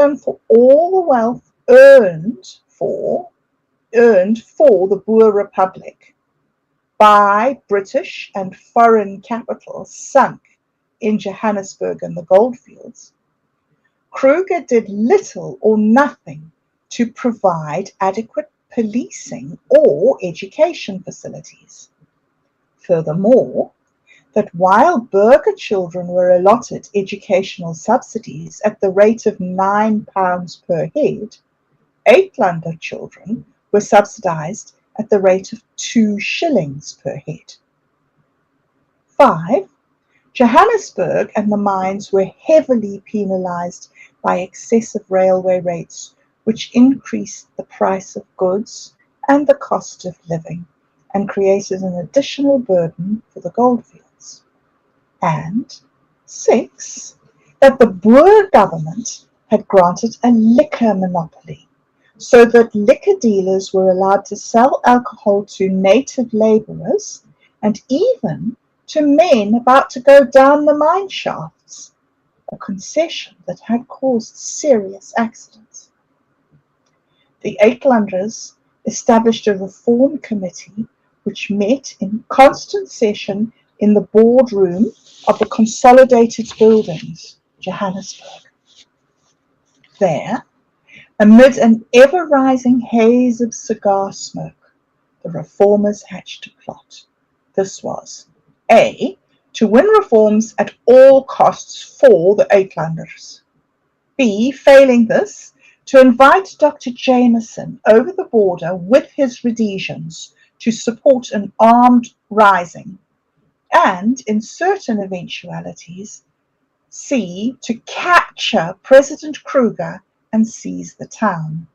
for all the wealth earned for the Boer Republic by British and foreign capital sunk in Johannesburg and the goldfields, Kruger did little or nothing to provide adequate policing or education facilities. Furthermore, that while Burger children were allotted educational subsidies at the rate of £9 per head, Uitlander children were subsidized at the rate of 2 shillings per head. 5. Johannesburg and the mines were heavily penalized by excessive railway rates, which increased the price of goods and the cost of living, and created an additional burden for the goldfields. And 6. That the Boer government had granted a liquor monopoly, so that liquor dealers were allowed to sell alcohol to native labourers and even to men about to go down the mine shafts, a concession that had caused serious accidents. The Uitlanders established a reform committee which met in constant session in the boardroom of the Consolidated Buildings, Johannesburg. There, amid an ever-rising haze of cigar smoke, the reformers hatched a plot. This was A. To win reforms at all costs for the Uitlanders. B. Failing this, to invite Dr. Jameson over the border with his Rhodesians to support an armed rising, and, in certain eventualities, C. To capture President Kruger and seize the town.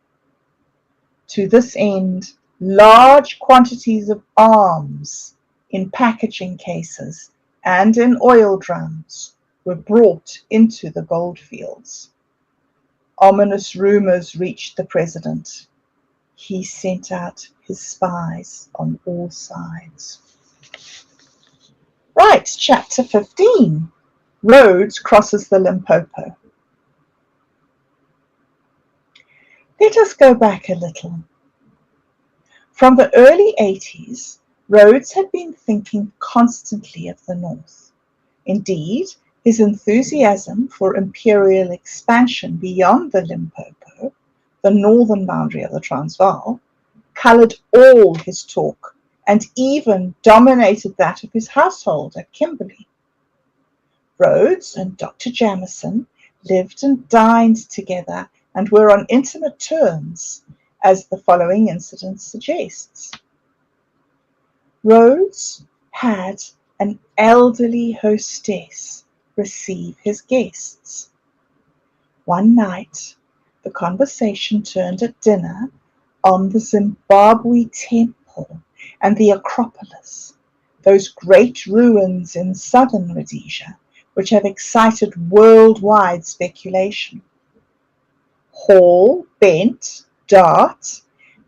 To this end, large quantities of arms in packaging cases and in oil drums were brought into the goldfields. Ominous rumors reached the president. He sent out his spies on all sides. Right, chapter 15. Rhodes crosses the Limpopo. Let us go back a little. From the early 80s, Rhodes had been thinking constantly of the North. Indeed, his enthusiasm for imperial expansion beyond the Limpopo, the northern boundary of the Transvaal, coloured all his talk and even dominated that of his household at Kimberley. Rhodes and Dr. Jameson lived and dined together and were on intimate terms, as the following incident suggests. Rhodes had an elderly hostess receive his guests. One night, the conversation turned at dinner on the Zimbabwe Temple and the Acropolis, those great ruins in southern Rhodesia, which have excited worldwide speculation. Hall, Bent, Dart,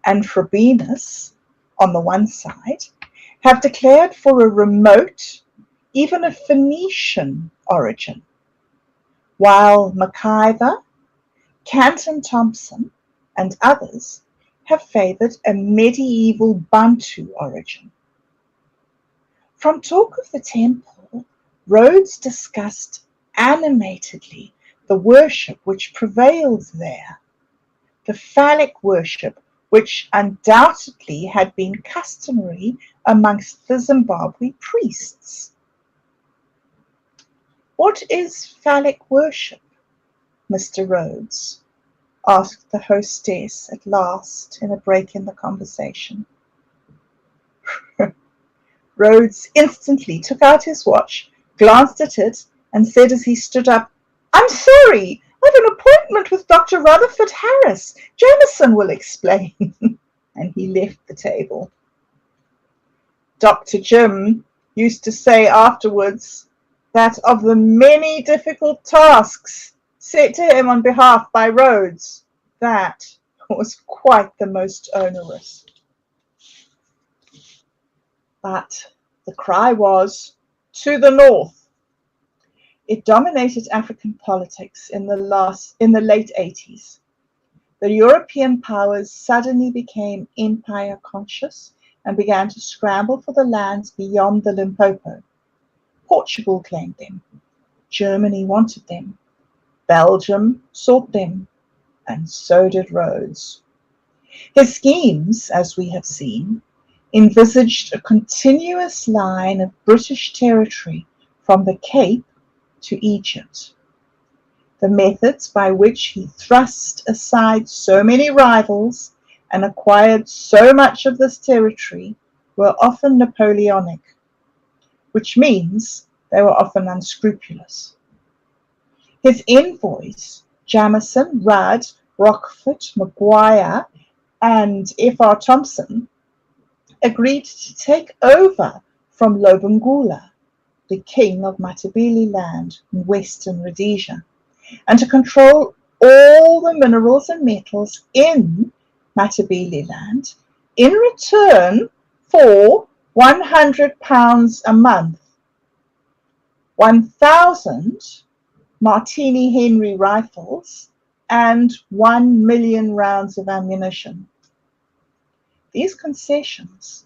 and Frobenius, on the one side, have declared for a remote, even a Phoenician origin, while McIver, Canton Thompson, and others have favoured a medieval Bantu origin. From talk of the temple, Rhodes discussed animatedly the worship which prevailed there, the phallic worship which undoubtedly had been customary amongst the Zimbabwe priests. What is phallic worship, Mr. Rhodes? Asked the hostess at last in a break in the conversation. Rhodes instantly took out his watch, glanced at it, and said as he stood up, "I'm sorry, I've an appointment with Dr. Rutherford Harris. Jameson will explain." And he left the table. Dr. Jim used to say afterwards that of the many difficult tasks set to him on behalf by Rhodes, that was quite the most onerous. But the cry was, "To the north!" It dominated African politics in the late 80s. The European powers suddenly became empire conscious and began to scramble for the lands beyond the Limpopo. Portugal claimed them, Germany wanted them, Belgium sought them, and so did Rhodes. His schemes, as we have seen, envisaged a continuous line of British territory from the Cape to Egypt. The methods by which he thrust aside so many rivals and acquired so much of this territory were often Napoleonic, which means they were often unscrupulous. His envoys, Jamison, Rudd, Rockford, Maguire, and F.R. Thompson, agreed to take over from Lobengula, the king of Matabele land in western Rhodesia, and to control all the minerals and metals in Matabele land in return for £100 a month, 1,000 Martini Henry rifles, and 1 million rounds of ammunition. These concessions,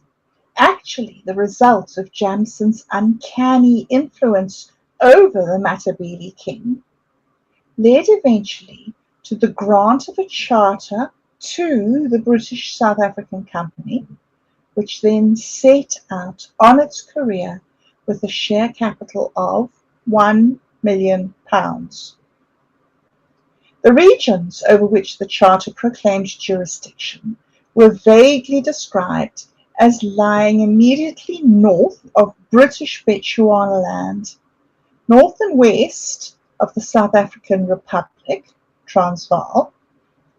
actually the result of Jamison's uncanny influence over the Matabele king, led eventually to the grant of a charter to the British South African Company, which then set out on its career with a share capital of £1 million. The regions over which the charter proclaimed jurisdiction were vaguely described as lying immediately north of British Bechuanaland, north and west of the South African Republic, Transvaal,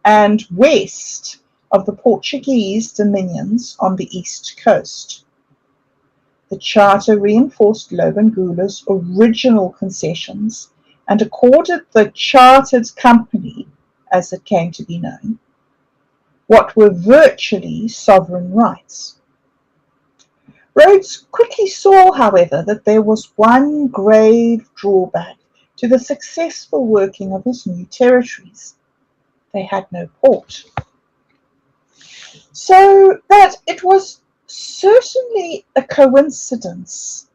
and west of the Portuguese dominions on the east coast. The charter reinforced Lobengula's original concessions and accorded the chartered company, as it came to be known, what were virtually sovereign rights. Rhodes quickly saw, however, that there was one grave drawback to the successful working of his new territories. They had no port. So that it was certainly a coincidence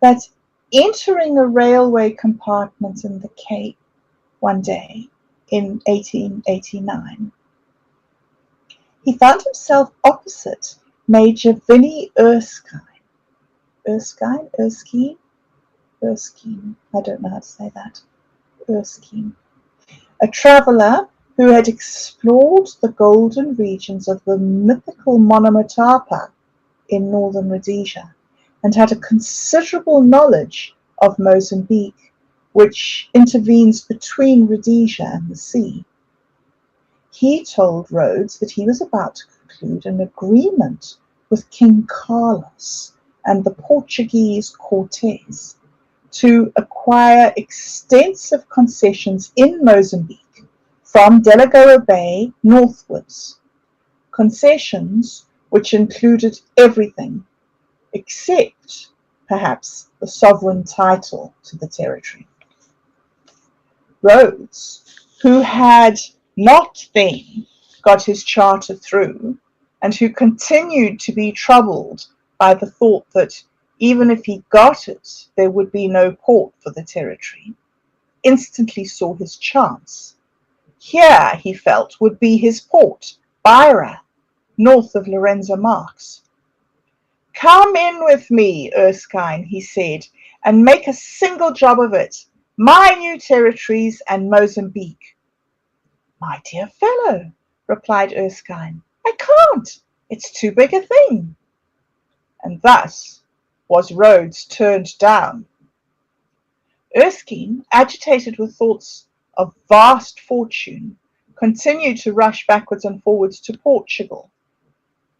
that entering a railway compartment in the Cape one day in 1889, he found himself opposite Major Vinnie Erskine. Erskine? I don't know how to say that. Erskine. A traveller who had explored the golden regions of the mythical Monomotapa in northern Rhodesia and had a considerable knowledge of Mozambique, which intervenes between Rhodesia and the sea. He told Rhodes that he was about to conclude an agreement with King Carlos and the Portuguese Cortes to acquire extensive concessions in Mozambique from Delagoa Bay northwards, concessions which included everything except, perhaps, the sovereign title to the territory. Rhodes, who had not then got his charter through, and who continued to be troubled by the thought that even if he got it, there would be no port for the territory, instantly saw his chance. Here, he felt, would be his port, Beira, north of Lorenzo Marques. "Come in with me, Erskine," he said, "and make a single job of it. My new territories and Mozambique." "My dear fellow," replied Erskine, "I can't. It's too big a thing." And thus was Rhodes turned down. Erskine, agitated with thoughts of vast fortune, continued to rush backwards and forwards to Portugal.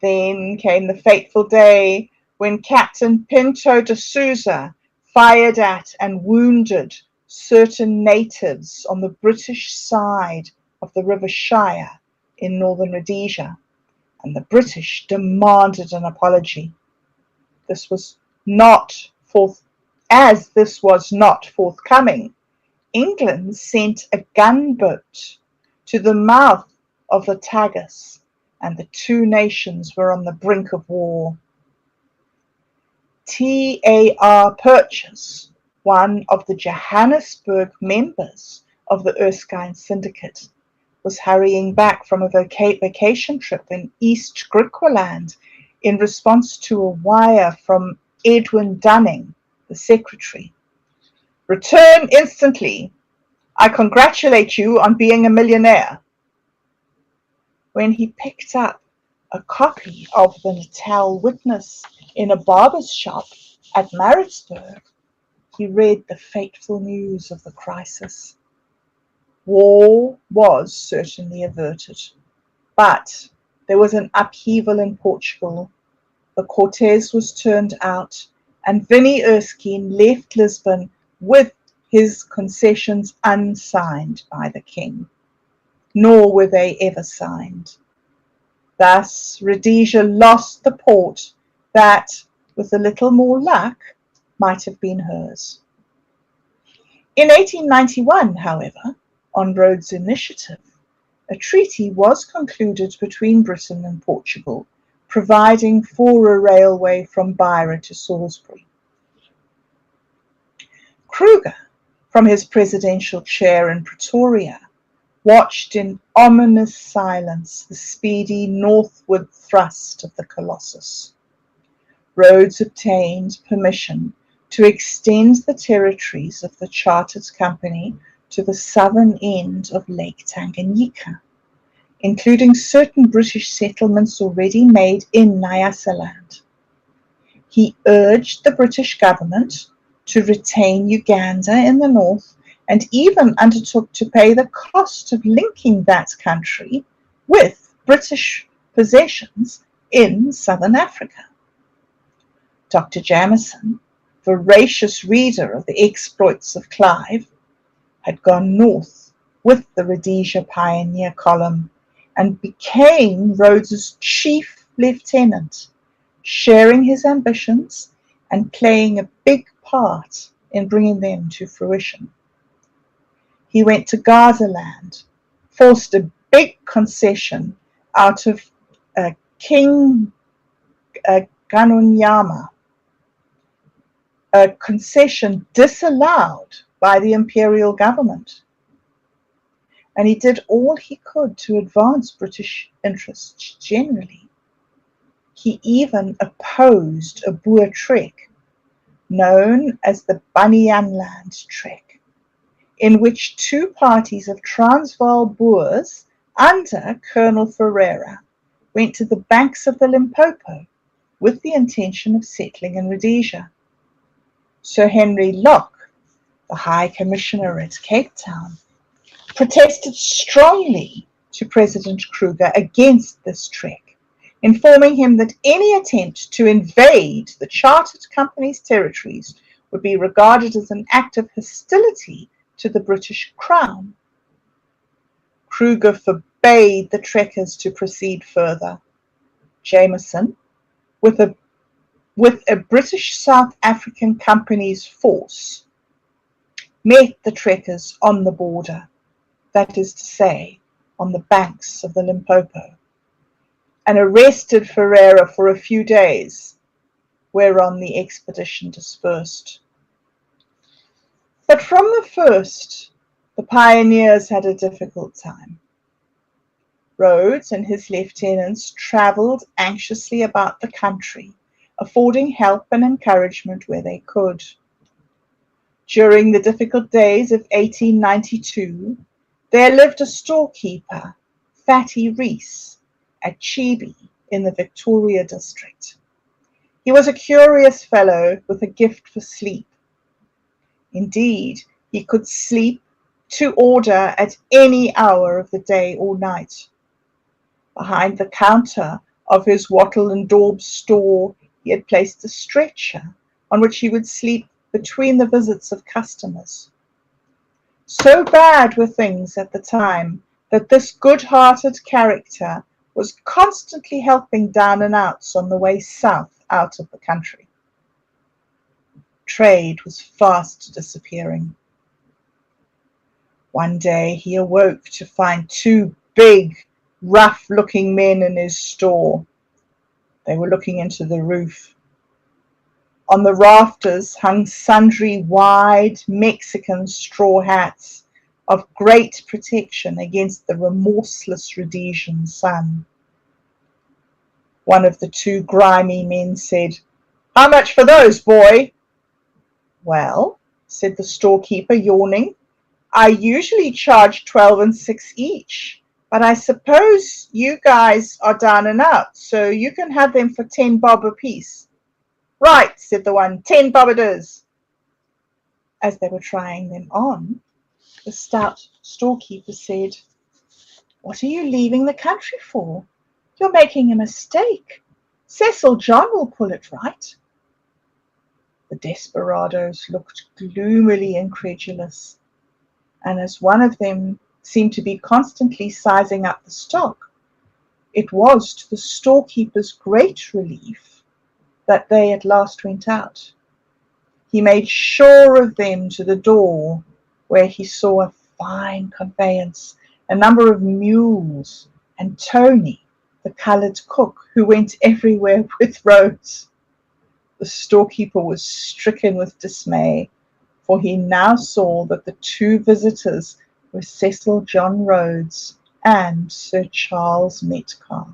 Then came the fateful day when Captain Pinto de Souza fired at and wounded certain natives on the British side of the River Shire in northern Rhodesia, and the British demanded an apology. This was not As this was not forthcoming, England sent a gunboat to the mouth of the Tagus, and the two nations were on the brink of war. T.A.R. Purchase, one of the Johannesburg members of the Erskine Syndicate, was hurrying back from a vacation trip in East Griqualand in response to a wire from Edwin Dunning, the secretary. "Return instantly. I congratulate you on being a millionaire." When he picked up a copy of the Natal Witness in a barber's shop at Maritzburg, he read the fateful news of the crisis. War was certainly averted, but there was an upheaval in Portugal. The Cortes was turned out, and Vinnie Erskine left Lisbon with his concessions unsigned by the king, nor were they ever signed. Thus Rhodesia lost the port that, with a little more luck, might have been hers. In 1891, however, on Rhodes' initiative, a treaty was concluded between Britain and Portugal, providing for a railway from Beira to Salisbury. Kruger, from his presidential chair in Pretoria, watched in ominous silence the speedy northward thrust of the Colossus. Rhodes obtained permission to extend the territories of the Chartered Company to the southern end of Lake Tanganyika, including certain British settlements already made in Nyasaland. He urged the British government to retain Uganda in the north, and even undertook to pay the cost of linking that country with British possessions in southern Africa. Dr. Jameson, voracious reader of the exploits of Clive, had gone north with the Rhodesia Pioneer Column and became Rhodes's chief lieutenant, sharing his ambitions and playing a big part in bringing them to fruition. He went to Gazaland, forced a big concession out of King Ganonyama, a concession disallowed by the imperial government. And he did all he could to advance British interests generally. He even opposed a Boer trek, known as the Bunyanland Trek, in which two parties of Transvaal Boers under Colonel Ferreira went to the banks of the Limpopo with the intention of settling in Rhodesia. Sir Henry Locke, the High Commissioner at Cape Town, protested strongly to President Kruger against this trek, informing him that any attempt to invade the Chartered Company's territories would be regarded as an act of hostility to the British Crown. Kruger forbade the trekkers to proceed further. Jameson, with a British South African Company's force, met the trekkers on the border, that is to say, on the banks of the Limpopo, and arrested Ferreira for a few days, whereon the expedition dispersed. But from the first, the pioneers had a difficult time. Rhodes and his lieutenants travelled anxiously about the country, affording help and encouragement where they could. During the difficult days of 1892, there lived a storekeeper, Fatty Rees, at Chibi in the Victoria district. He was a curious fellow with a gift for sleep. Indeed, he could sleep to order at any hour of the day or night. Behind the counter of his Wattle and Daub store, he had placed a stretcher on which he would sleep between the visits of customers. So bad were things at the time that this good-hearted character was constantly helping down and outs on the way south out of the country. trade was fast disappearing. One day he awoke to find two big, rough-looking men in his store. They were looking into the roof. On the rafters hung sundry wide Mexican straw hats of great protection against the remorseless Rhodesian sun. One of the two grimy men said, "How much for those, boy?" "Well," said the storekeeper, yawning, "I usually charge 12 and 6 each, but I suppose you guys are down and out, so you can have them for 10 bob apiece." "Right," said the one, "10 bob it is." As they were trying them on, the stout storekeeper said, "What are you leaving the country for? You're making a mistake. Cecil John will pull it right." The desperadoes looked gloomily incredulous, and as one of them seemed to be constantly sizing up the stock, it was to the storekeeper's great relief that they at last went out. He made sure of them to the door, where he saw a fine conveyance, a number of mules, and Tony, the coloured cook, who went everywhere with Rhodes. The storekeeper was stricken with dismay, for he now saw that the two visitors were Cecil John Rhodes and Sir Charles Metcalfe.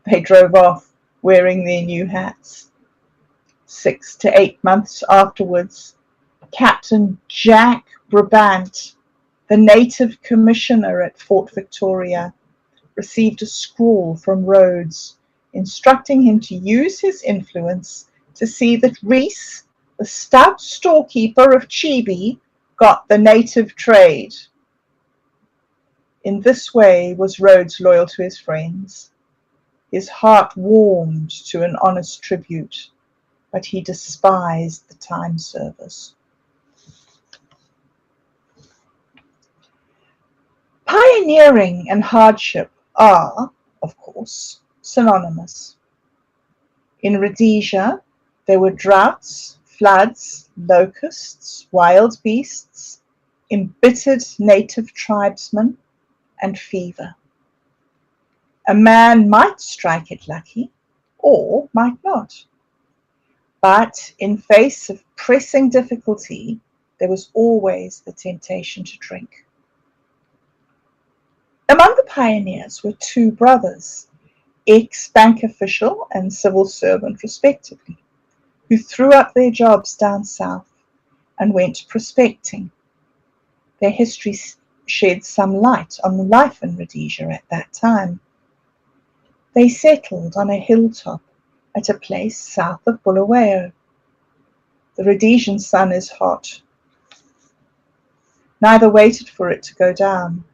They drove off, wearing their new hats. 6 to 8 months afterwards, Captain Jack Brabant, the native commissioner at Fort Victoria, received a scrawl from Rhodes instructing him to use his influence to see that Rees, the stout storekeeper of Chibi, got the native trade. In this way was Rhodes loyal to his friends. His heart warmed to an honest tribute, but he despised the time service. Pioneering and hardship are, of course, synonymous. In Rhodesia, there were droughts, floods, locusts, wild beasts, embittered native tribesmen, and fever. A man might strike it lucky, or might not. But in face of pressing difficulty, there was always the temptation to drink. Among the pioneers were two brothers, ex-bank official and civil servant respectively, who threw up their jobs down south and went prospecting. Their history shed some light on life in Rhodesia at that time. They settled on a hilltop at a place south of Bulawayo. The Rhodesian sun is hot. Neither waited for it to go down.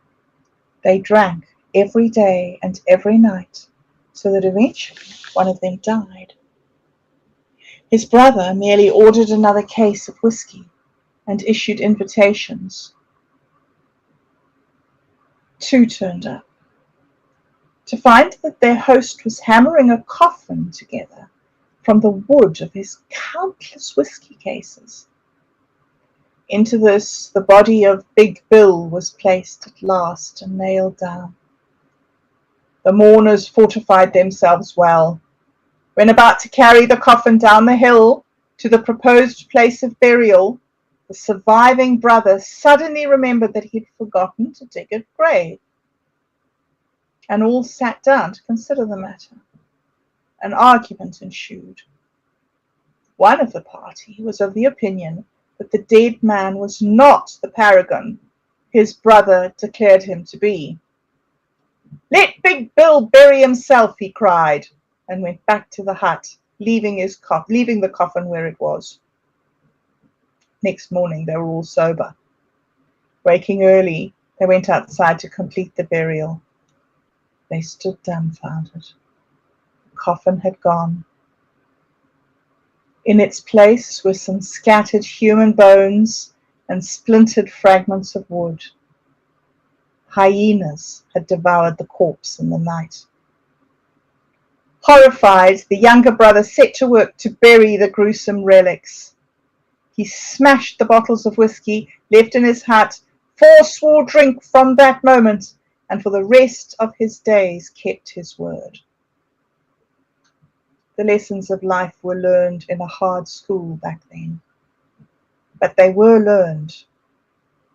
They drank every day and every night, so that eventually one of them died. His brother merely ordered another case of whiskey and issued invitations. Two turned up, to find that their host was hammering a coffin together from the wood of his countless whiskey cases. Into this the body of Big Bill was placed at last and nailed down. The mourners fortified themselves well. When about to carry the coffin down the hill to the proposed place of burial, the surviving brother suddenly remembered that he had forgotten to dig a grave. And all sat down to consider the matter. An argument ensued. One of the party was of the opinion that the dead man was not the paragon his brother declared him to be. "Let Big Bill bury himself," he cried, and went back to the hut, leaving the coffin where it was. Next morning they were all sober. Waking early, they went outside to complete the burial. They stood dumbfounded. The coffin had gone. In its place were some scattered human bones and splintered fragments of wood. Hyenas had devoured the corpse in the night. Horrified, the younger brother set to work to bury the gruesome relics. He smashed the bottles of whiskey left in his hut, forswore drink from that moment, and for the rest of his days kept his word. The lessons of life were learned in a hard school back then, but they were learned,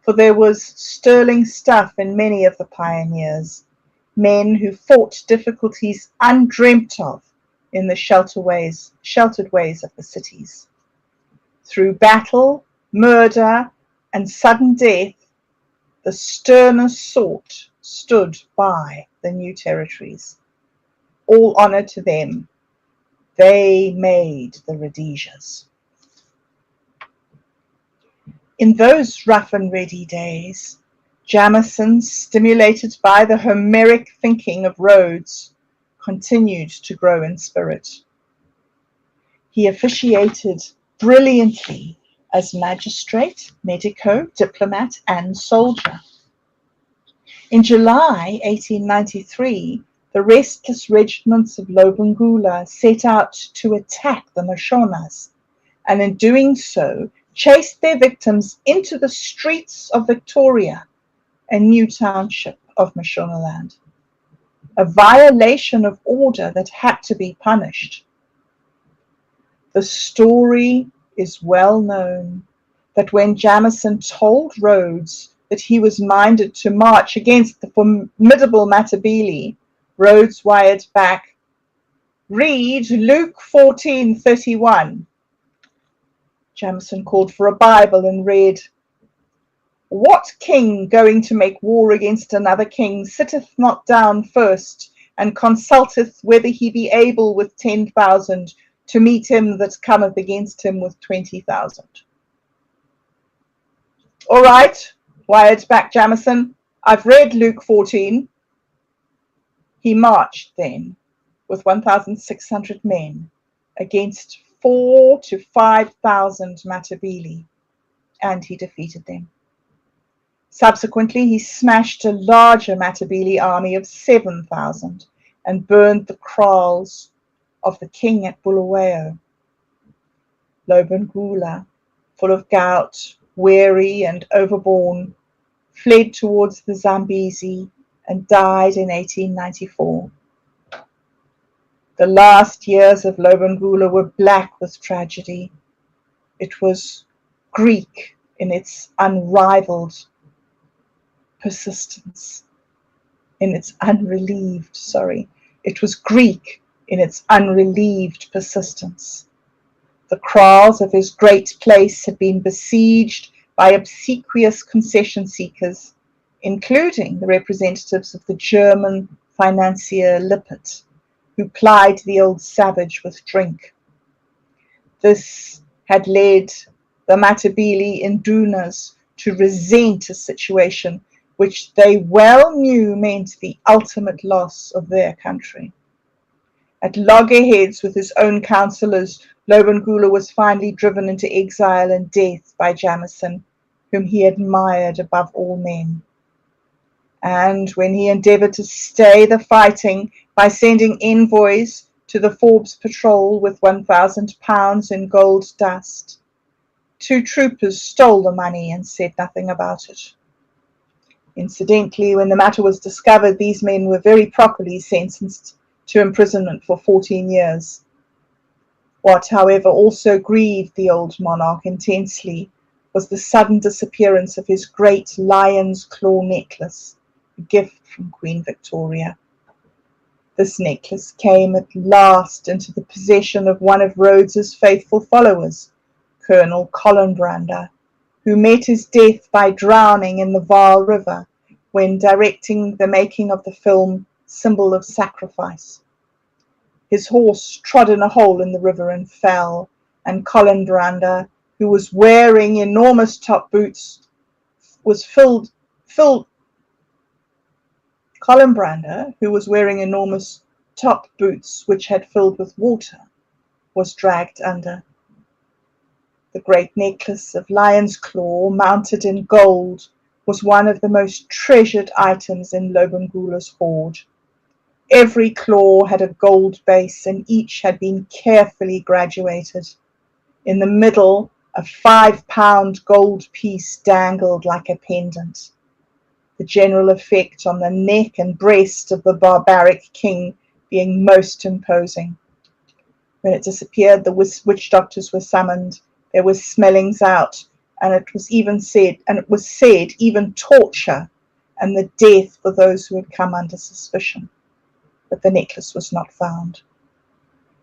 for there was sterling stuff in many of the pioneers, men who fought difficulties undreamt of in the sheltered ways of the cities. Through battle, murder, and sudden death, the sternest sort stood by the new territories. All honour to them. They made the Rhodesias. In those rough and ready days, Jamison, stimulated by the Homeric thinking of Rhodes, continued to grow in spirit. He officiated brilliantly as magistrate, medico, diplomat, and soldier. In July 1893, the restless regiments of Lobengula set out to attack the Mashonas, and in doing so, chased their victims into the streets of Victoria, a new township of Mashonaland. A violation of order that had to be punished. The story is well known that when Jamison told Rhodes that he was minded to march against the formidable Matabele, Rhodes wired back, "Read Luke 14:31. Jamison called for a Bible and read, "What king going to make war against another king sitteth not down first, and consulteth whether he be able with 10,000 to meet him that cometh against him with 20,000. All right, wired back Jamison, I've read Luke 14. He marched then with 1,600 men against 4,000 to 5,000 Matabele, and he defeated them. Subsequently, he smashed a larger Matabele army of 7,000 and burned the kraals of the king at Bulawayo. Lobengula, full of gout, weary and overborne, fled towards the Zambezi and died in 1894. The last years of Lobengula were black with tragedy. It was Greek in its unrivaled persistence, It was Greek in its unrelieved persistence. The kraals of his great place had been besieged by obsequious concession seekers, including the representatives of the German financier Lippert, who plied the old savage with drink. This had led the Matabele Indunas to resent a situation which they well knew meant the ultimate loss of their country. At loggerheads with his own councillors, Lobengula was finally driven into exile and death by Jamison, whom he admired above all men. And when he endeavoured to stay the fighting by sending envoys to the Forbes patrol with £1,000 in gold dust, 2 troopers stole the money and said nothing about it. Incidentally, when the matter was discovered, these men were very properly sentenced to imprisonment for 14 years. What, however, also grieved the old monarch intensely was the sudden disappearance of his great lion's claw necklace, a gift from Queen Victoria. This necklace came at last into the possession of one of Rhodes's faithful followers, Colonel Collenbrander, who met his death by drowning in the Vaal River when directing the making of the film Symbol of Sacrifice. His horse trod in a hole in the river and fell, and Collenbrander, who was wearing enormous top boots, which had filled with water, was dragged under. The great necklace of lion's claw, mounted in gold, was one of the most treasured items in Lobengula's hoard. Every claw had a gold base, and each had been carefully graduated. In the middle, A 5-pound gold piece dangled like a pendant, the general effect on the neck and breast of the barbaric king being most imposing. When it disappeared, the witch doctors were summoned. There was smellings out, and it was said even torture and the death for those who had come under suspicion. But the necklace was not found.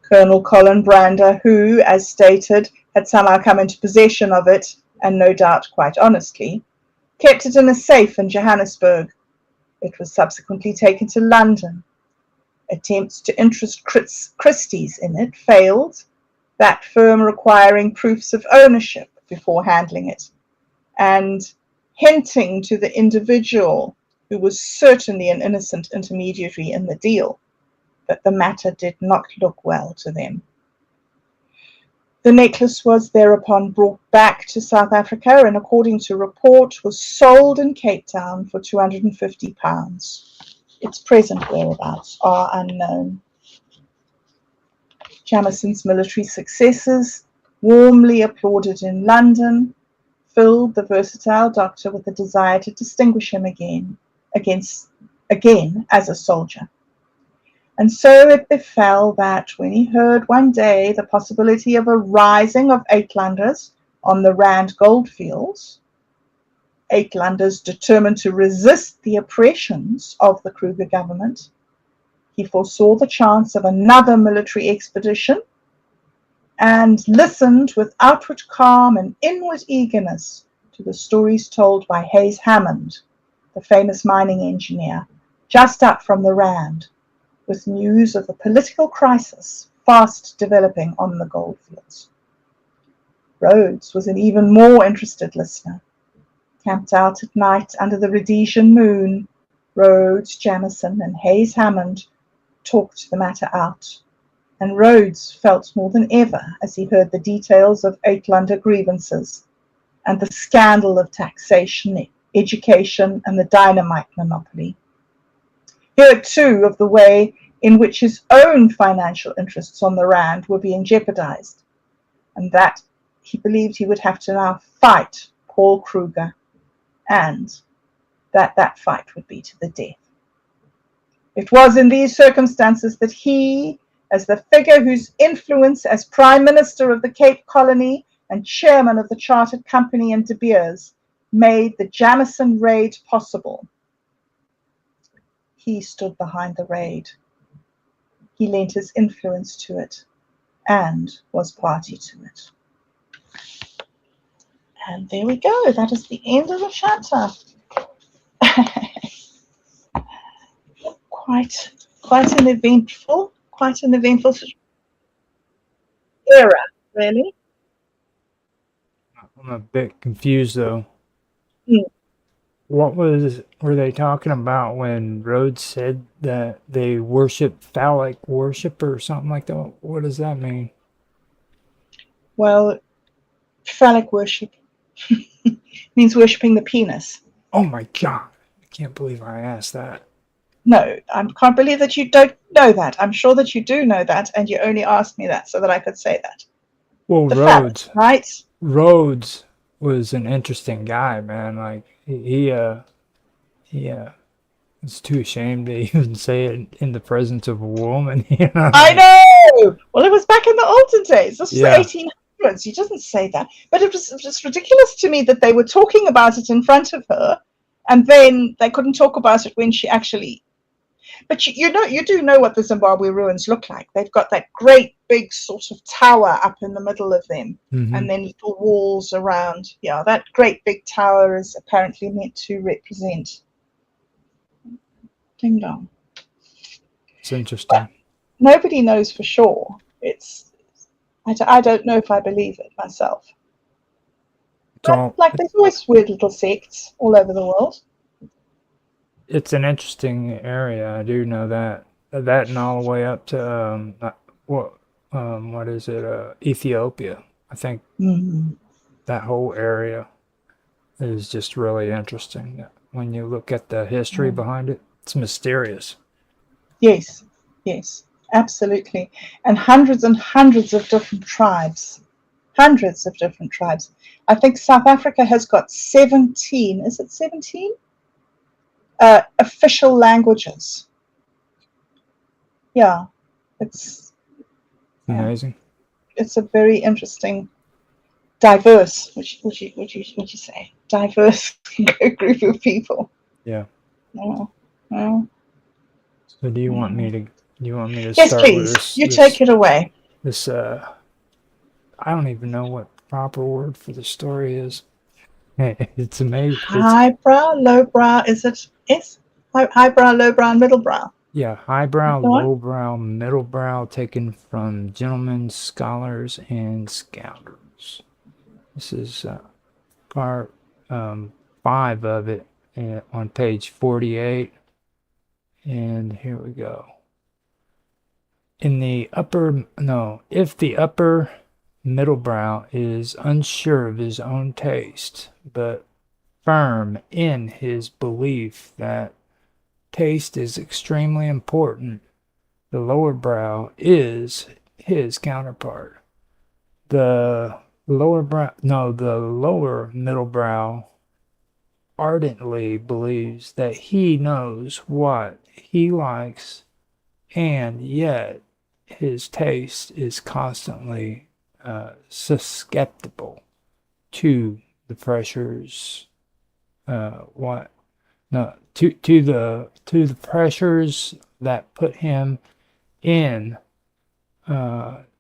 Colonel Colin Brander, who, as stated, had somehow come into possession of it, and no doubt quite honestly, kept it in a safe in Johannesburg. It was subsequently taken to London. Attempts to interest Christie's in it failed, that firm requiring proofs of ownership before handling it, and hinting to the individual, who was certainly an innocent intermediary in the deal, that the matter did not look well to them. The necklace was thereupon brought back to South Africa and, according to report, was sold in Cape Town for £250. Its present whereabouts are unknown. Jamison's military successes, warmly applauded in London, filled the versatile doctor with a desire to distinguish him again as a soldier. And so it befell that when he heard one day the possibility of a rising of Uitlanders on the Rand goldfields, Uitlanders determined to resist the oppressions of the Kruger government, he foresaw the chance of another military expedition and listened with outward calm and inward eagerness to the stories told by Hayes Hammond, the famous mining engineer, just up from the Rand, with news of a political crisis fast developing on the goldfields. Rhodes was an even more interested listener. Camped out at night under the Rhodesian moon, Rhodes, Jamison, and Hayes Hammond talked the matter out, and Rhodes felt more than ever as he heard the details of Uitlander grievances and the scandal of taxation, education, and the dynamite monopoly. He heard too of the way in which his own financial interests on the Rand were being jeopardized, and that he believed he would have to now fight Paul Kruger, and that fight would be to the death. It was in these circumstances that he, as the figure whose influence as Prime Minister of the Cape Colony and Chairman of the Chartered Company in De Beers, made the Jamison raid possible. He stood behind the raid. He lent his influence to it and was party to it. And there we go. That is the end of the chapter. Quite an eventful era, really. I'm a bit confused though. Mm. What were they talking about when Rhodes said that they worship phallic worship or something like that? What does that mean? Well, phallic worship means worshipping the penis. Oh my God. I can't believe I asked that. No, I can't believe that you don't know that. I'm sure that you do know that, and you only asked me that so that I could say that. Well, The Rhodes, phallus, right? Rhodes was an interesting guy, man. Like he was too ashamed to even say it in the presence of a woman. You know? I know. Well, it was back in the olden days. This was Yeah. the 1800s. He doesn't say that, but it was just ridiculous to me that they were talking about it in front of her, and then they couldn't talk about it when she actually. But you do know what the Zimbabwe ruins look like. They've got that great big sort of tower up in the middle of them, and then little walls around. Yeah, that great big tower is apparently meant to represent. Ding dong. It's interesting. But nobody knows for sure. I don't know if I believe it myself. But like there's always weird little sects all over the world. It's an interesting area. I do know that and all the way up to what is it? Ethiopia. I think that whole area is just really interesting. When you look at the history behind it, it's mysterious. Yes, absolutely. And hundreds of different tribes. hundreds of different tribes. I think South Africa has got 17, is it 17? Official languages. Yeah, it's yeah, Amazing. it's a very interesting, diverse. Would you say diverse group of people? Yeah. Yeah. Yeah. So do you want me to Yes, start with please. You take it away. this I don't even know what the proper word for the story is. It's amazing. It's Highbrow, lowbrow. Is it S? Highbrow, lowbrow, and middlebrow. yeah, Is highbrow, that one? lowbrow, middlebrow, taken from gentlemen, scholars, and scoundrels. This is part 5 of it on page 48. And here we go. If the upper middlebrow is unsure of his own taste, but firm in his belief that taste is extremely important, the lower brow is his counterpart. The the lower middle brow ardently believes that he knows what he likes, and yet his taste is constantly susceptible to the pressures. What? No, to the pressures that put him in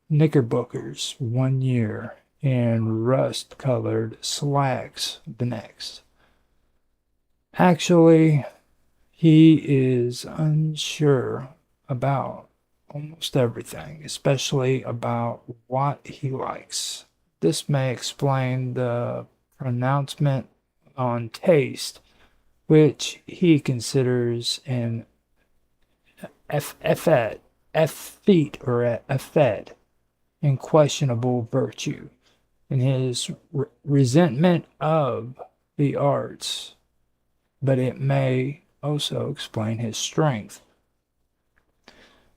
knickerbockers one year and rust-colored slacks the next. Actually, he is unsure about almost everything, especially about what he likes. This may explain the pronouncement on taste, which he considers an effete or effete in questionable virtue, in his resentment of the arts, but it may also explain his strength.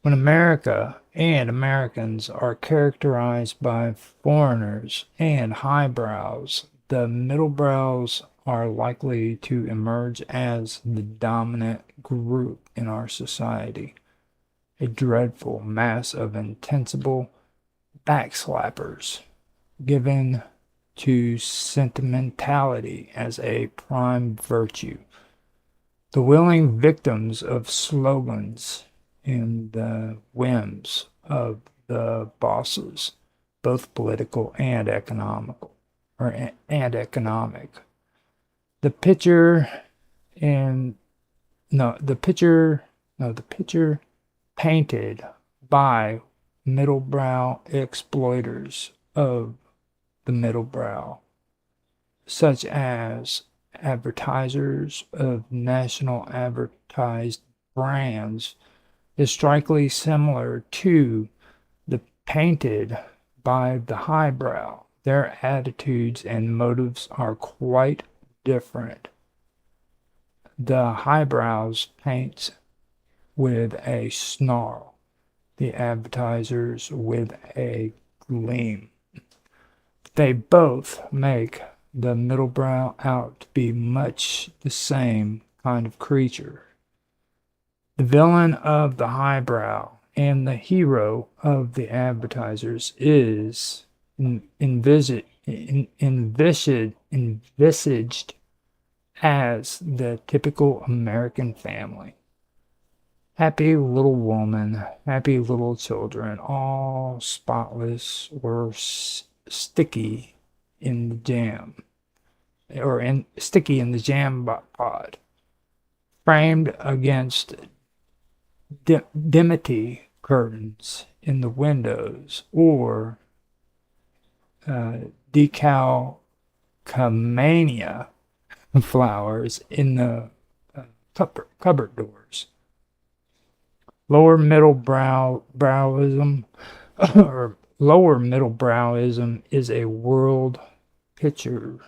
When America and Americans are characterized by foreigners and highbrows, the middlebrows are likely to emerge as the dominant group in our society, a dreadful mass of intensible backslappers given to sentimentality as a prime virtue, the willing victims of slogans and the whims of the bosses, both political and economical, and economic. The picture in the picture painted by middlebrow exploiters of the middlebrow, such as advertisers of national advertised brands, is strikingly similar to the painted by the highbrow. Their attitudes and motives are quite different. The highbrows paint with a snarl, the advertisers with a gleam. They both make the middlebrow out to be much the same kind of creature. The villain of the highbrow and the hero of the advertisers is envisaged as the typical American family. Happy little woman, happy little children, all spotless or sticky in the jam, sticky in the jam pod, framed against dimity curtains in the windows, or decalcomania flowers in the cupboard doors. Lower middle browism or lower middle browism is a world pictured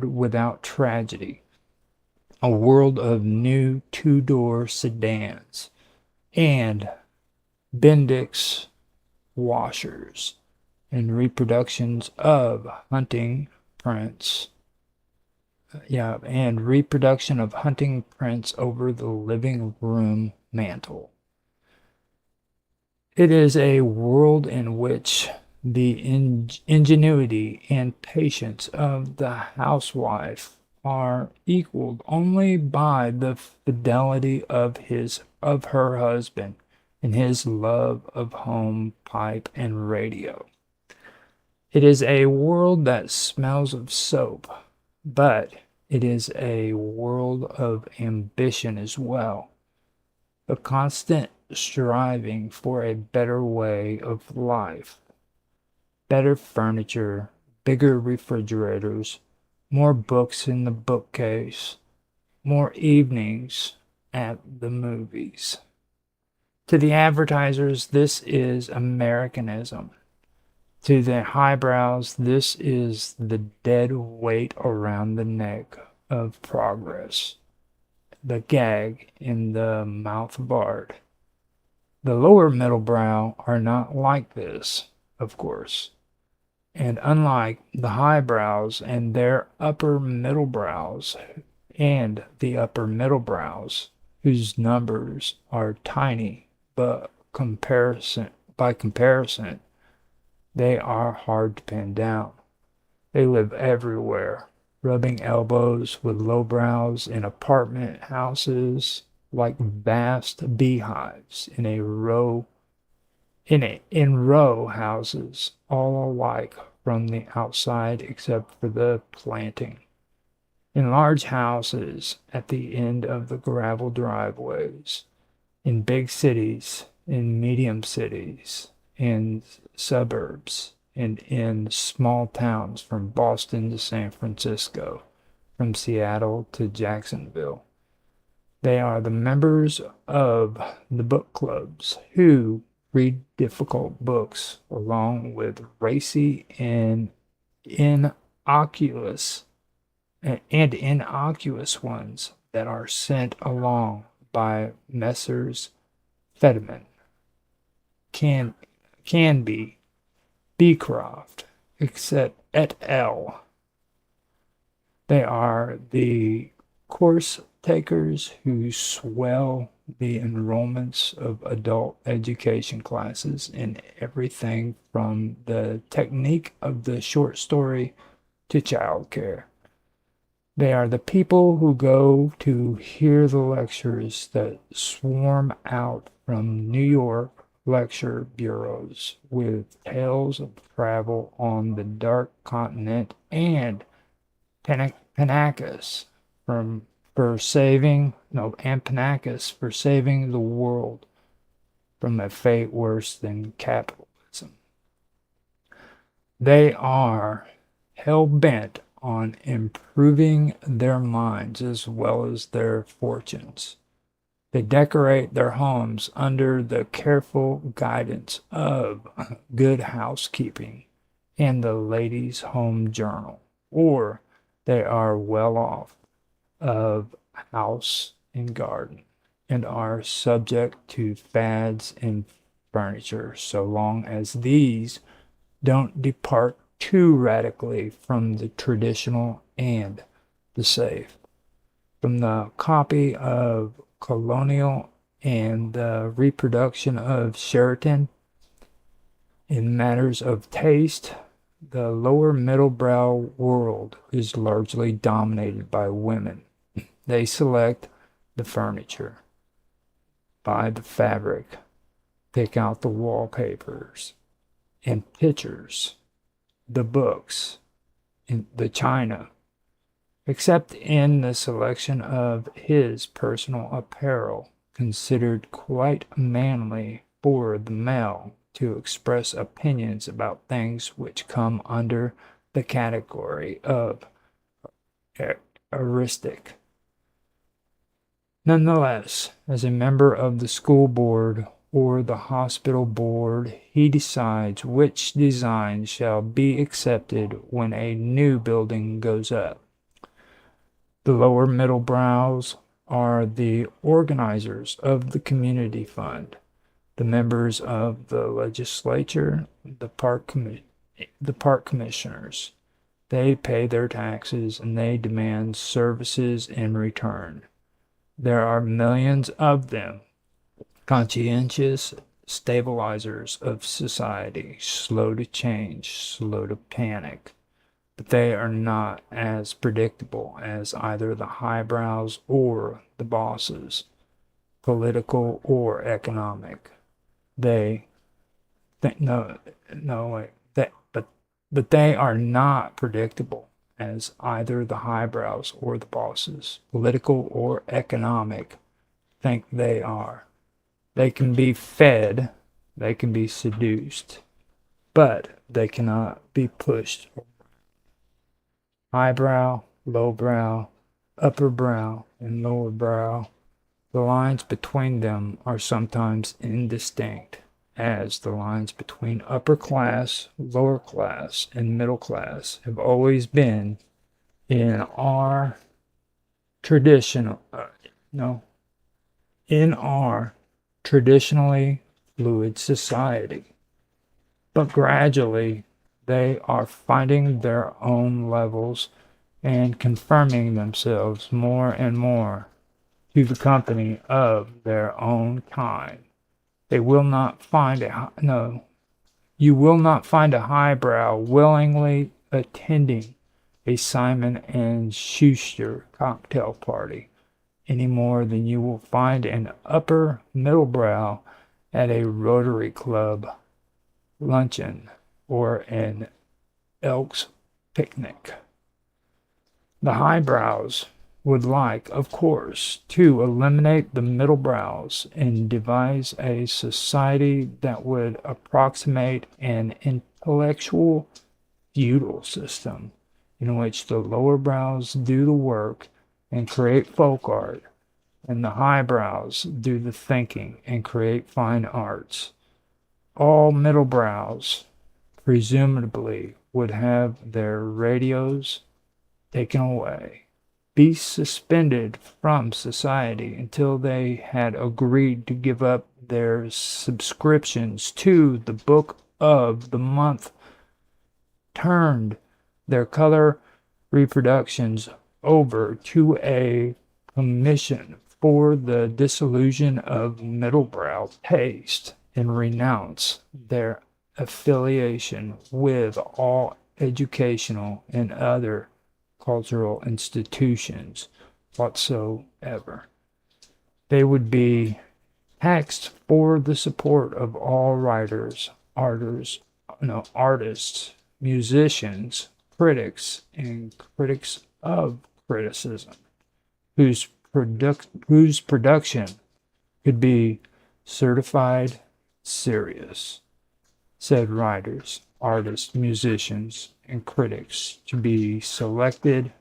without tragedy, a world of new two-door sedans and Bendix washers, and reproductions of hunting prints. Yeah, and reproduction of hunting prints over the living room mantel. It is a world in which the ingenuity and patience of the housewife are equaled only by the fidelity of her husband and his love of home, pipe, and radio. It is a world that smells of soap, but it is a world of ambition as well. A constant striving for a better way of life, better furniture, bigger refrigerators, more books in the bookcase, more evenings at the movies. To the advertisers, this is Americanism. To the highbrows, this is the dead weight around the neck of progress, the gag in the mouth of art. The lower middle brow are not like this, of course, and unlike the highbrows and their upper middle brows, and the upper middle brows, whose numbers are tiny, but by comparison, they are hard to pin down. They live everywhere, rubbing elbows with lowbrows in apartment houses like vast beehives in row houses, all alike from the outside except for the planting. In large houses at the end of the gravel driveways, in big cities, in medium cities, in suburbs, and in small towns from Boston to San Francisco, from Seattle to Jacksonville. They are the members of the book clubs who read difficult books along with racy and innocuous ones that are sent along by Messrs. Fetterman, Canby, Beecroft, except et al. They are the course takers who swell the enrollments of adult education classes in everything from the technique of the short story to childcare. They are the people who go to hear the lectures that swarm out from New York lecture bureaus with tales of travel on the dark continent and Panacus for saving the world from a fate worse than capitalism. They are hell bent on improving their minds as well as their fortunes. They decorate their homes under the careful guidance of Good Housekeeping and the Ladies' Home Journal, or they are well off of house and garden and are subject to fads in furniture so long as these don't depart too radically from the traditional and the safe. From the copy of Colonial and the reproduction of Sheraton, in matters of taste, the lower middle brow world is largely dominated by women. They select the furniture, buy the fabric, pick out the wallpapers and pictures, the books, and the china, except in the selection of his personal apparel, considered quite manly for the male to express opinions about things which come under the category of heuristic. Nonetheless, as a member of the school board or the hospital board, he decides which design shall be accepted when a new building goes up. The lower middle brows are the organizers of the community fund, the members of the legislature, the park the park commissioners. They pay their taxes and they demand services in return. There are millions of them, conscientious stabilizers of society, slow to change, slow to panic. But they are not as predictable as either the highbrows or the bosses, political or economic. They think no wait that but they are not predictable as either the highbrows or the bosses, political or economic, think they are. They can be fed, they can be seduced, but they cannot be pushed. Highbrow, lowbrow, upper brow, and lower brow. The lines between them are sometimes indistinct, as the lines between upper class, lower class, and middle class have always been in our traditional, no, in our traditionally fluid society. But gradually, they are finding their own levels and confirming themselves more and more to the company of their own kind. They will not find you will not find a highbrow willingly attending a Simon and Schuster cocktail party any more than you will find an upper middlebrow at a Rotary Club luncheon or an Elks picnic. The highbrows would like, of course, to eliminate the middle brows and devise a society that would approximate an intellectual feudal system in which the lower brows do the work and create folk art, and the highbrows do the thinking and create fine arts. All middle brows, presumably, would have their radios taken away, be suspended from society until they had agreed to give up their subscriptions to the Book of the Month, turned their color reproductions over to a commission for the disillusion of middlebrow taste, and renounce their affiliation with all educational and other cultural institutions whatsoever. They would be taxed for the support of all writers, artists, musicians, critics, and critics of criticism, whose production could be certified serious, said writers, artists, musicians, and critics to be selected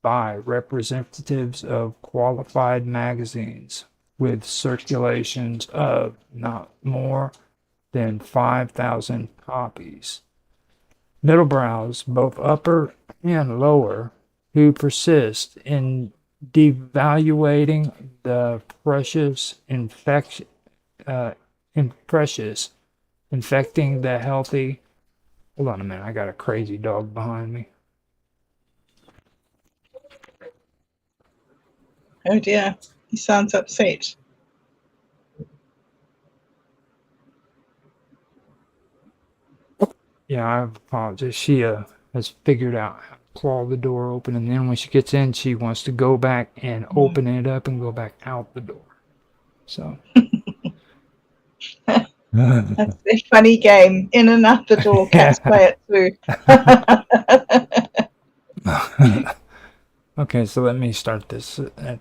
by representatives of qualified magazines with circulations of not more than 5,000 copies. Middlebrows, both upper and lower, who persist in devaluating the precious infecting the healthy. Hold on a minute, I got a crazy dog behind me. Oh dear, he sounds upset. Yeah, I apologize. She has figured out how to claw the door open, and then when she gets in, she wants to go back and open it up and go back out the door. So. That's a funny game. In and out the door, cats play it too. Okay, so let me start this. Okay.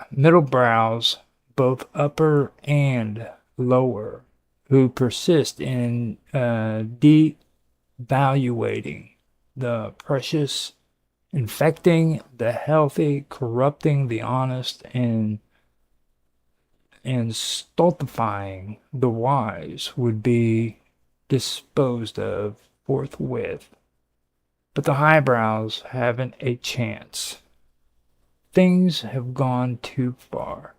Middle brows, both upper and lower, who persist in devaluating the precious, infecting the healthy, corrupting the honest, and stultifying the wise, would be disposed of forthwith. But the highbrows haven't a chance. Things have gone too far.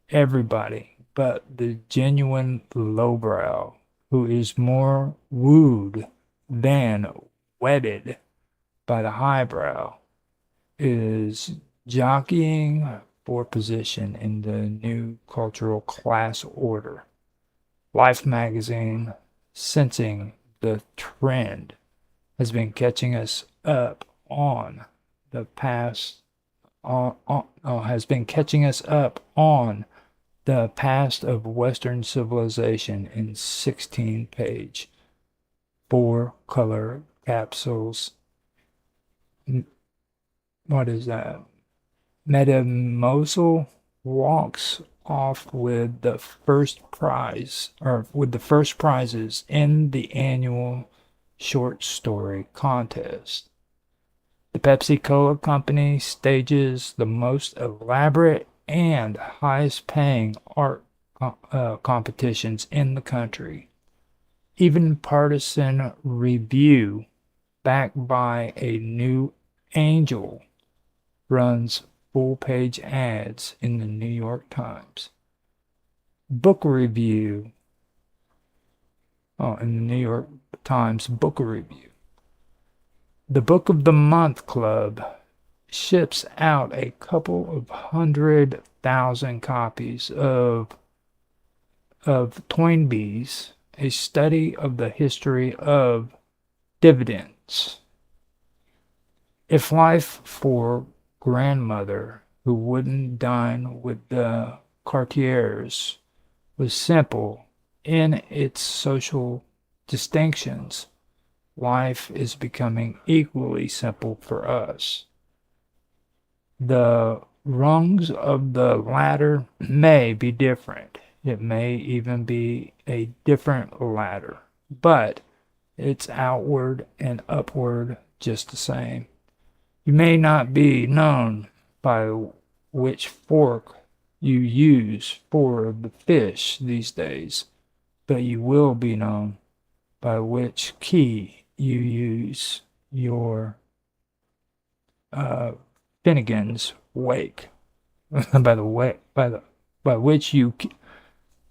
Everybody but the genuine lowbrow, who is more wooed then wedded by the highbrow, is jockeying for position in the new cultural class order. Life magazine, sensing the trend, has been catching us up on the past. Has been catching us up on the past of Western civilization in 16-page, 4-color capsules. What is that? Metamosel walks off with the first prize, or with the first prizes in the annual short story contest. The Pepsi-Cola Company stages the most elaborate and highest-paying art competitions in the country. Even Partisan Review, backed by a new angel, runs full-page ads in the New York Times. Book Review, in the New York Times Book Review. The Book of the Month Club ships out a couple of 100,000 copies of Toynbee's A Study of the History of Dividends. If life for grandmother who wouldn't dine with the Cartiers was simple in its social distinctions, life is becoming equally simple for us. The rungs of the ladder may be different. It may even be a different ladder, but it's outward and upward just the same. You may not be known by which fork you use for the fish these days, but you will be known by which key you use your Finnegan's wake. by which you.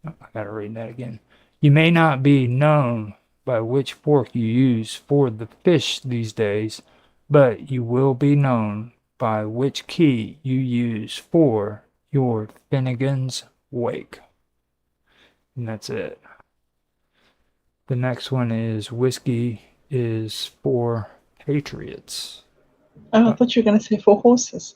I gotta read that again. You may not be known by which fork you use for the fish these days, but you will be known by which key you use for your Finnegan's wake. And that's it. The next one is whiskey is for patriots. Oh, I thought you were going to say for horses.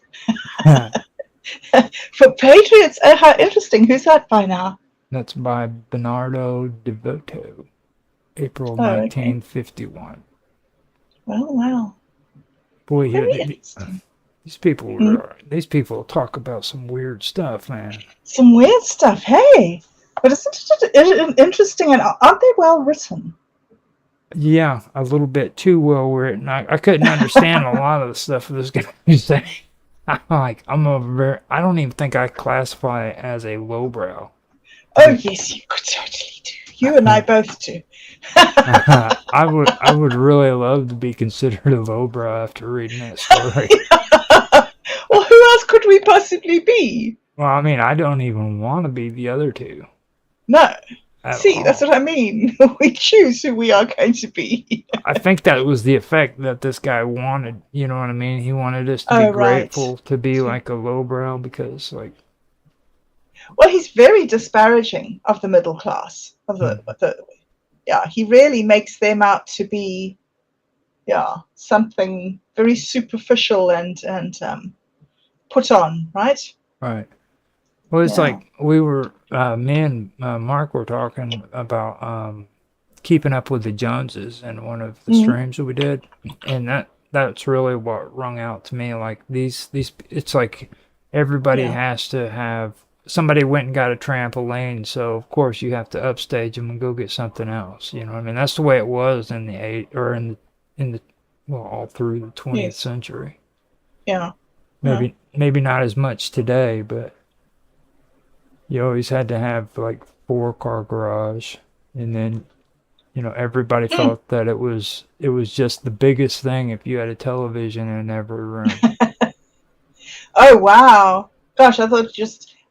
For patriots? Oh, how interesting. Who's that by now? That's by Bernardo Devoto, April Oh, 1951. Okay. Well, wow. Boy, these people talk about some weird stuff, man. Some weird stuff, hey. But it's interesting, and aren't they well written? Yeah, a little bit too well written. I couldn't understand a lot of the stuff this guy was saying. I don't even think I classify it as a lowbrow. Oh yes, you could totally do. You and I both do. I would really love to be considered a lowbrow after reading that story. Well, who else could we possibly be? Well, I mean, I don't even want to be the other two. No. See, that's what I mean. We choose who we are going to be. I think that was the effect that this guy wanted. You know what I mean? He wanted us to be grateful to be like a lowbrow because, like. Well, he's very disparaging of the middle class. He really makes them out to be, something very superficial and put on, right? Right. Well, it's like we were, me and Mark were talking about keeping up with the Joneses in one of the streams that we did, and that's really what rung out to me. Like these, it's like everybody has to have. Somebody went and got a trampoline, so of course you have to upstage them and go get something else. You know what I mean? That's the way it was in the all through the 20th century. Yeah. Maybe not as much today, but you always had to have like 4-car garage, and then everybody felt that it was just the biggest thing if you had a television in every room. Oh wow, gosh!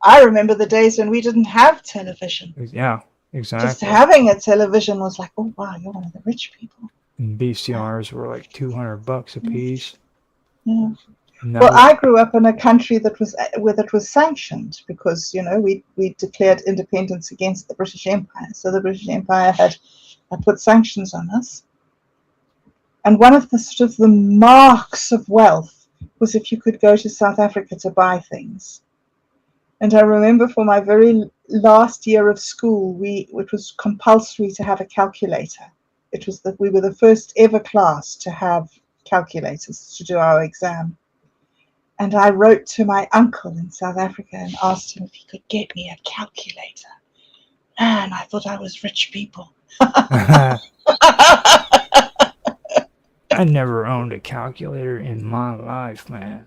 I remember the days when we didn't have television. Yeah, exactly. Just having a television was like, oh wow, you're one of the rich people. And VCRs were like $200 a piece. Yeah. And Well, I grew up in a country that was sanctioned because we declared independence against the British Empire, so the British Empire had put sanctions on us. And one of the sort of the marks of wealth was if you could go to South Africa to buy things. And I remember for my very last year of school, it was compulsory to have a calculator. We were the first ever class to have calculators to do our exam. And I wrote to my uncle in South Africa and asked him if he could get me a calculator. Man, I thought I was rich people. I never owned a calculator in my life, man.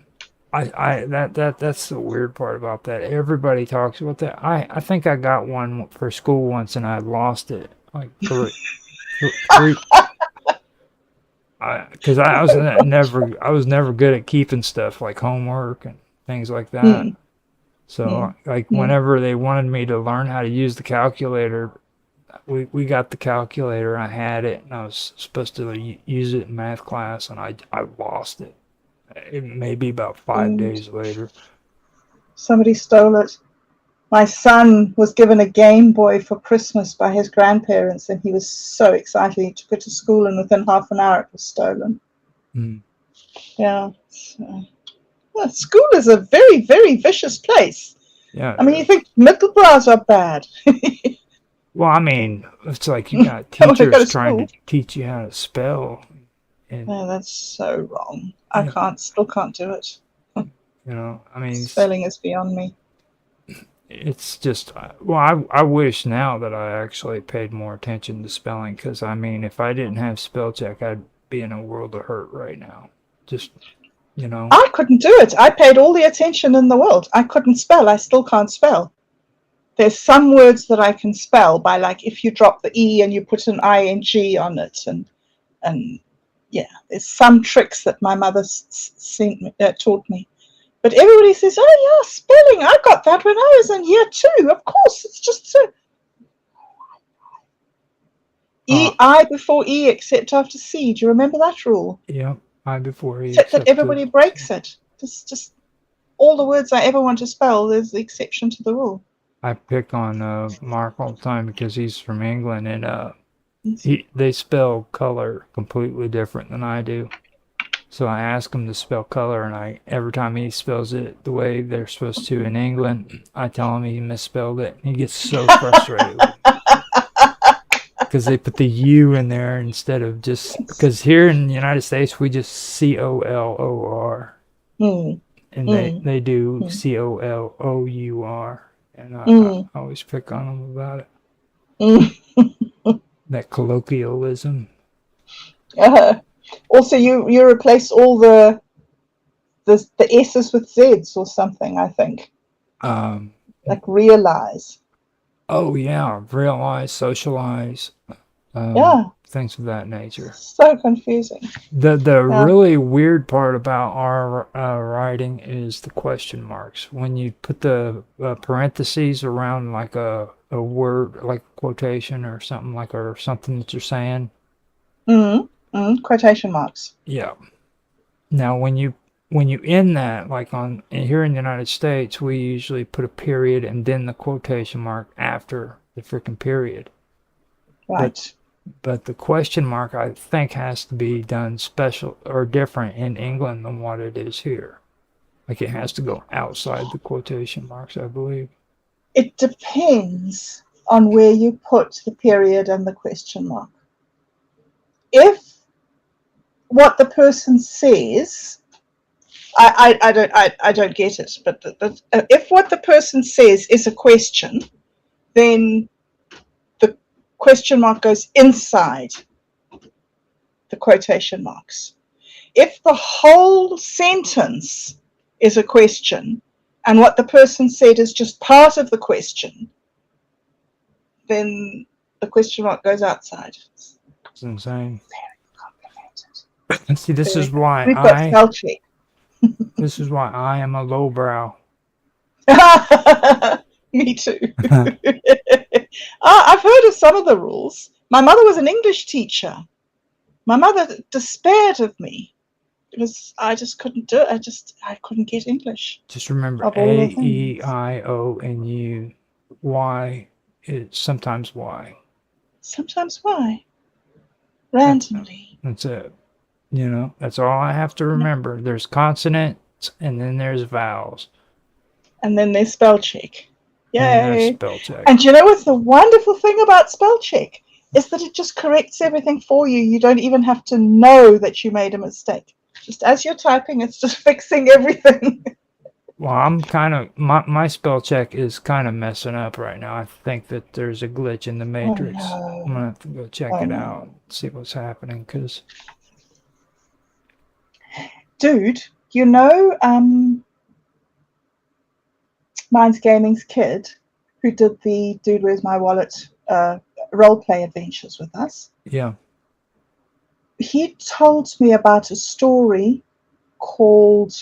That's the weird part about that. Everybody talks about that. I think I got one for school once and I lost it. Like three, because I was never good at keeping stuff like homework and things like that. So like whenever they wanted me to learn how to use the calculator, we got the calculator. I had it, and I was supposed to use it in math class, and I lost it. It may be about 5 days later. Somebody stole it. My son was given a Game Boy for Christmas by his grandparents, and he was so excited. He took it to school, and within half an hour, it was stolen. Yeah. So, well, school is a very, very vicious place. Yeah. I mean, you think Middlebrows are bad. Well, I mean, it's like you got teachers trying to teach you how to spell. And, that's so wrong. I still can't do it. I mean, spelling is beyond me. It's just, well, I wish now that I actually paid more attention to spelling, because I mean, if I didn't have spell check, I'd be in a world of hurt right now. Just, I couldn't do it. I paid all the attention in the world. I couldn't spell. I still can't spell. There's some words that I can spell by, like, if you drop the E and you put an ing on it, and yeah, there's some tricks that my mother taught me. But everybody says, oh yeah, spelling, I got that when I was in year 2. Of course, it's just so. I before E except after C. Do you remember that rule? Yeah, I before E. Except that everybody breaks it. Just all the words I ever want to spell, there's the exception to the rule. I pick on Mark all the time because he's from England, and they spell color completely different than I do. So I ask him to spell color, and every time he spells it the way they're supposed to in England, I tell him he misspelled it. He gets so frustrated because they put the U in there instead of just, because here in the United States we just COLOR, and they do COLOUR, and I always pick on them about it. That colloquialism. Also, you replace all the S's with Z's or something, I think. Like realize. Oh yeah, realize, socialize. Things of that nature. So confusing. The really weird part about our writing is the question marks. When you put the parentheses around like a word, like quotation or something or something that you're saying. Quotation marks. Yeah. Now, when you end that, like here in the United States, we usually put a period and then the quotation mark after the freaking period. Right. But the question mark, I think, has to be done special or different in England than what it is here. Like it has to go outside the quotation marks, I believe. It depends on where you put the period and the question mark. If what the person says, I don't get it, but if what the person says is a question, then the question mark goes inside the quotation marks. If the whole sentence is a question and what the person said is just part of the question, then the question mark goes outside. It's insane. Very complicated. See, this is why we've got spell check. This is why I am a lowbrow. Me too. I've heard of some of the rules. My mother was an English teacher, My mother despaired of me because I just couldn't do it. I couldn't get English Just remember of all A, the things. E, I, O, and U. Y is sometimes Y. Sometimes why? That's Randomly. that's it. You know, that's all I have to remember. There's consonants and then there's vowels. And then there's spell check. And then there's Yay. spell check. And you know what's the wonderful thing about spell check is that it just corrects everything for you. You don't even have to know that you made a mistake. Just as you're typing, it's just fixing everything. Well, I'm kind of, my spell check is kind of messing up right now. I think that there's a glitch in the Oh Matrix. I'm no. gonna have to go check Oh it no. out, see what's happening, because Dude, you know Minds Gaming's kid who did the Dude Where's My Wallet role-play adventures with us? yeah. He told me about a story called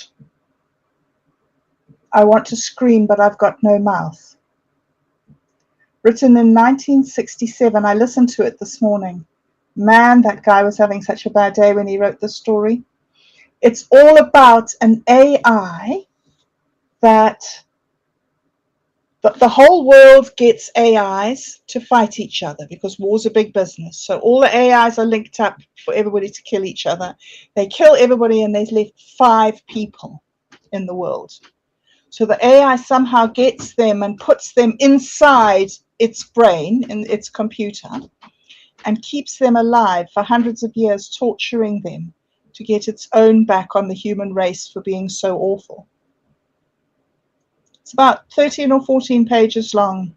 I Want to Scream But I've Got No Mouth. Written in 1967. I listened to it this morning. Man, that guy was having such a bad day when he wrote this story. It's all about an AI that the whole world gets AIs to fight each other because war's a big business. So all the AIs are linked up for everybody to kill each other. They kill everybody and there's left 5 people in the world. So the AI somehow gets them and puts them inside its brain, in its computer, and keeps them alive for hundreds of years, torturing them to get its own back on the human race for being so awful. It's about 13 or 14 pages long.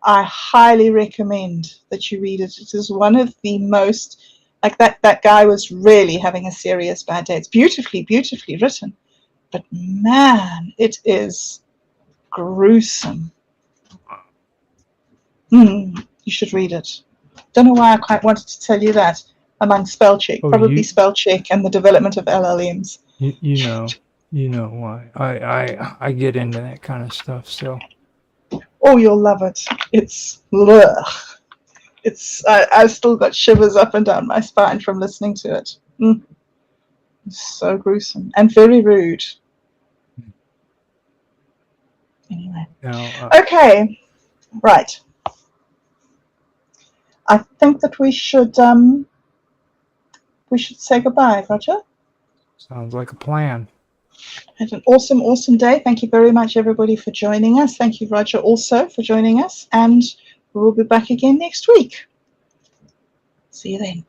I highly recommend that you read it. It is one of the most, like that guy was really having a serious bad day. It's beautifully, beautifully written. But man, it is gruesome. You should read it. Don't know why I quite wanted to tell you that among spell check. Oh, Probably spell check and the development of LLMs. you know why. I get into that kind of stuff, so. Oh, you'll love it. It's ugh. I've still got shivers up and down my spine from listening to it. It's so gruesome and very rude. Anyway. Now, Okay. Right. I think that we should say goodbye, Roger. sounds like a plan. Had an awesome, awesome day. Thank you very much, everybody, for joining us. Thank you, Roger, also for joining us. And we'll be back again next week. See you then.